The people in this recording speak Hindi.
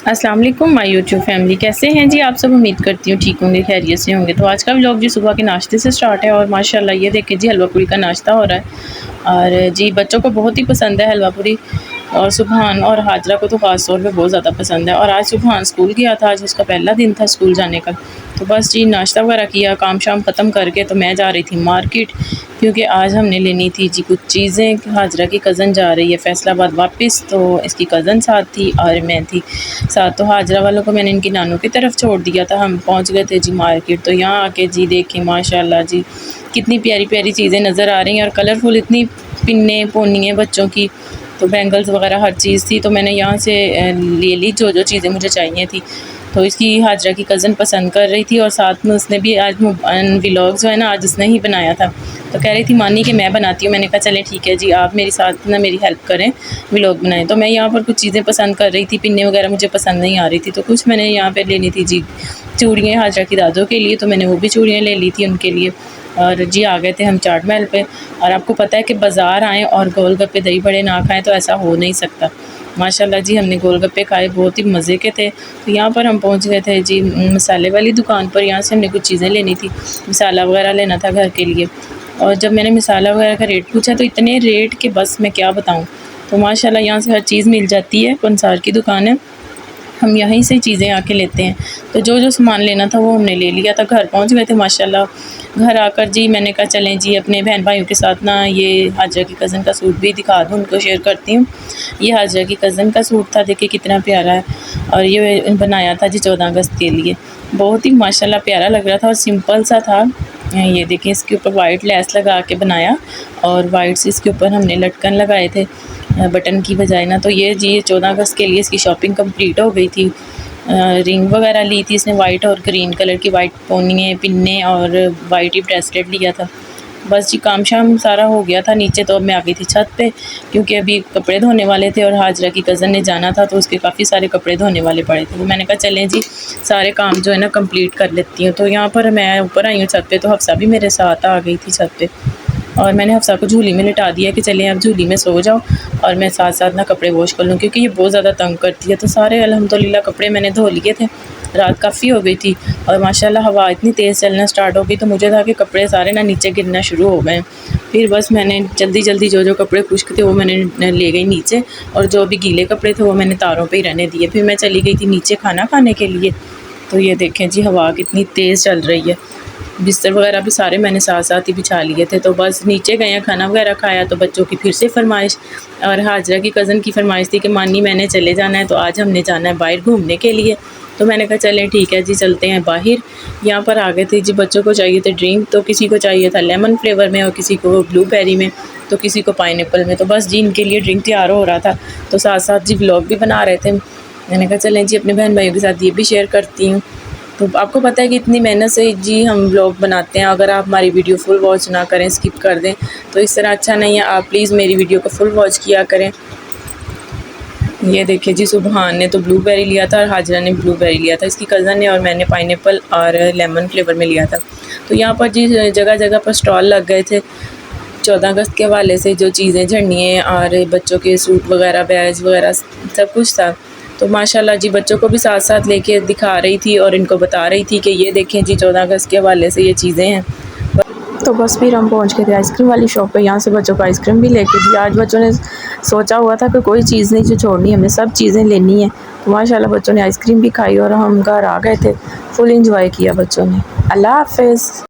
अस्सलाम वालेकुम माय यूट्यूब फैमिली, कैसे हैं जी आप सब। उम्मीद करती हूँ ठीक होंगे, खैरियत से होंगे। तो आज का व्लॉग जी सुबह के नाश्ते से स्टार्ट है और माशाल्लाह ये देखिए जी हलवा पूरी का नाश्ता हो रहा है। और जी बच्चों को बहुत ही पसंद है हलवा पूरी, और सुबहान और हाजरा को तो ख़ास तौर पे बहुत ज़्यादा पसंद है। और आज सुबहान स्कूल गया था, आज उसका पहला दिन था स्कूल जाने का। तो बस जी नाश्ता वगैरह किया, काम शाम ख़त्म करके तो मैं जा रही थी मार्केट, क्योंकि आज हमने लेनी थी जी कुछ चीज़ें। हाजरा की कज़न जा रही है फैसलाबाद वापस, तो इसकी कज़न साथ थी और मैं थी साथ। तो हाजरा वालों को मैंने इनकी नानों की तरफ छोड़ दिया था। हम पहुंच गए थे जी मार्केट। तो यहाँ आके जी देखें माशाल्लाह जी कितनी प्यारी प्यारी चीज़ें नज़र आ रही हैं, और कलरफुल इतनी पिन्ने पोनियाँ बच्चों की, तो बैंगल्स वगैरह हर चीज़ थी। तो मैंने यहाँ से ले ली जो जो चीज़ें मुझे चाहिए थी। तो इसकी हाजरा की कज़न पसंद कर रही थी, और साथ में उसने भी आज व्लॉग जो है ना आज उसने ही बनाया था। तो कह रही थी मानी कि मैं बनाती हूँ। मैंने कहा चलें ठीक है जी, आप मेरे साथ ना मेरी हेल्प करें, व्लॉग बनाएं। तो मैं यहाँ पर कुछ चीज़ें पसंद कर रही थी, पिन्ने वगैरह मुझे पसंद नहीं आ रही थी, तो कुछ मैंने यहाँ पर लेनी थी जी चूड़ियाँ हाजरा की दादों के लिए। तो मैंने वो भी चूड़ियाँ ले ली थी उनके लिए। और जी आ गए थे हम चाट महल पे। और आपको पता है कि बाज़ार आएँ और गोलगप्पे दही बड़े ना खाएँ तो ऐसा हो नहीं सकता। माशाल्लाह जी हमने गोलगप्पे खाए, बहुत ही मज़े के थे। तो यहाँ पर हम पहुँच गए थे जी मसाले वाली दुकान पर। यहाँ से हमने कुछ चीज़ें लेनी थी, मसाला वगैरह लेना था घर के लिए। और जब मैंने मसाला वगैरह का रेट पूछा तो इतने रेट के बस मैं क्या बताऊँ। तो माशाल्लाह यहाँ से हर चीज़ मिल जाती है, पंसार की दुकान है, हम यहीं से चीज़ें आके लेते हैं। तो जो जो सामान लेना था वो हमने ले लिया था। घर पहुंच गए थे माशाल्लाह। घर आकर जी मैंने कहा चलें जी अपने बहन भाइयों के साथ ना ये हाजरा की कज़न का सूट भी दिखा दूँ, उनको शेयर करती हूँ। ये हाजरा की कज़न का सूट था, देखिए कितना प्यारा है। और ये बनाया था जी 14 अगस्त के लिए, बहुत ही माशाल्लाह प्यारा लग रहा था और सिंपल सा था। ये देखिए इसके ऊपर वाइट लेस लगा के बनाया, और वाइट से इसके ऊपर हमने लटकन लगाए थे बटन की बजाय ना। तो ये जी 14 अगस्त के लिए इसकी शॉपिंग कंप्लीट हो गई थी। रिंग वगैरह ली थी इसने वाइट और ग्रीन कलर की, वाइट पोनियाँ पिन्ने और वाइट ही ब्रेसलेट लिया था। बस जी काम शाम सारा हो गया था नीचे। तो अब मैं आ गई थी छत पे, क्योंकि अभी कपड़े धोने वाले थे और हाजरा की कज़न ने जाना था, तो उसके काफ़ी सारे कपड़े धोने वाले पड़े थे। तो मैंने कहा चलें जी सारे काम जो है ना कंप्लीट कर लेती हूँ। तो यहाँ पर मैं ऊपर आई हूँ छत पे, तो हफ्सा भी मेरे साथ आ गई थी छत पे। और मैंने हफ्सा को झूली में लिटा दिया कि चलें अब झूली में सो जाओ और मैं साथ साथ ना कपड़े वॉश कर लूँ, क्योंकि ये बहुत ज़्यादा तंग करती है। तो सारे अल्हम्दुलिल्लाह कपड़े मैंने धो लिए थे, रात काफ़ी हो गई थी। और माशाल्लाह हवा इतनी तेज़ चलना स्टार्ट हो गई, तो मुझे था कि कपड़े सारे ना नीचे गिरना शुरू हो गए। फिर बस मैंने जल्दी जल्दी जो जो कपड़े खुश्क थे वो मैंने ले गई नीचे, और जो भी गीले कपड़े थे वो मैंने तारों पे ही रहने दिए। फिर मैं चली गई थी नीचे खाना खाने के लिए। तो ये देखें जी हवा कितनी तेज़ चल रही है। बिस्तर वगैरह भी सारे मैंने साथ साथ ही बिछा लिए थे। तो बस नीचे गए हैं, खाना वगैरह खाया। तो बच्चों की फिर से फरमाइश, और हाजरा की कज़न की फरमाइश थी कि मानी मैंने चले जाना है, तो आज हमने जाना है बाहर घूमने के लिए। तो मैंने कहा चलें ठीक है जी चलते हैं बाहर। यहाँ पर आ गए थे जी, बच्चों को चाहिए थे ड्रिंक, तो किसी को चाहिए था लेमन फ्लेवर में और किसी को ब्लूबेरी में, तो किसी को पाइनएप्पल में। तो बस जी इनके लिए ड्रिंक तैयार हो रहा था, तो साथ साथ जी व्लॉग भी बना रहे थे। मैंने कहा चलें जी अपने बहन भाइयों के साथ ये भी शेयर करती हूँ। तो आपको पता है कि इतनी मेहनत से जी हम व्लॉग बनाते हैं, अगर आप हमारी वीडियो फुल वॉच ना करें, स्किप कर दें, तो इस तरह अच्छा नहीं है। आप प्लीज़ मेरी वीडियो को फुल वॉच किया करें। ये देखिए जी सुबहान ने तो ब्लूबेरी लिया था और हाजरा ने ब्लूबेरी लिया था, इसकी कज़न ने, और मैंने पाइनएप्पल और लेमन फ्लेवर में लिया था। तो यहाँ पर जी जगह जगह पर स्टॉल लग गए थे 14 अगस्त के हवाले से, जो चीज़ें झंडियाँ और बच्चों के सूट वगैरह बैग वगैरह सब कुछ था। तो माशाल्लाह जी बच्चों को भी साथ साथ लेके दिखा रही थी और इनको बता रही थी कि ये देखें जी 14 अगस्त के हवाले से ये चीज़ें हैं। तो बस फिर हम पहुंच गए थे आइसक्रीम वाली शॉप पे। यहाँ से बच्चों को आइसक्रीम भी लेके दी। आज बच्चों ने सोचा हुआ था कि कोई चीज़ नहीं जो छोड़नी, हमें सब चीज़ें लेनी है। तो माशाल्लाह बच्चों ने आइसक्रीम भी खाई और हम घर आ गए थे। फुल इंजॉय किया बच्चों ने। अल्लाह हाफ़िज़।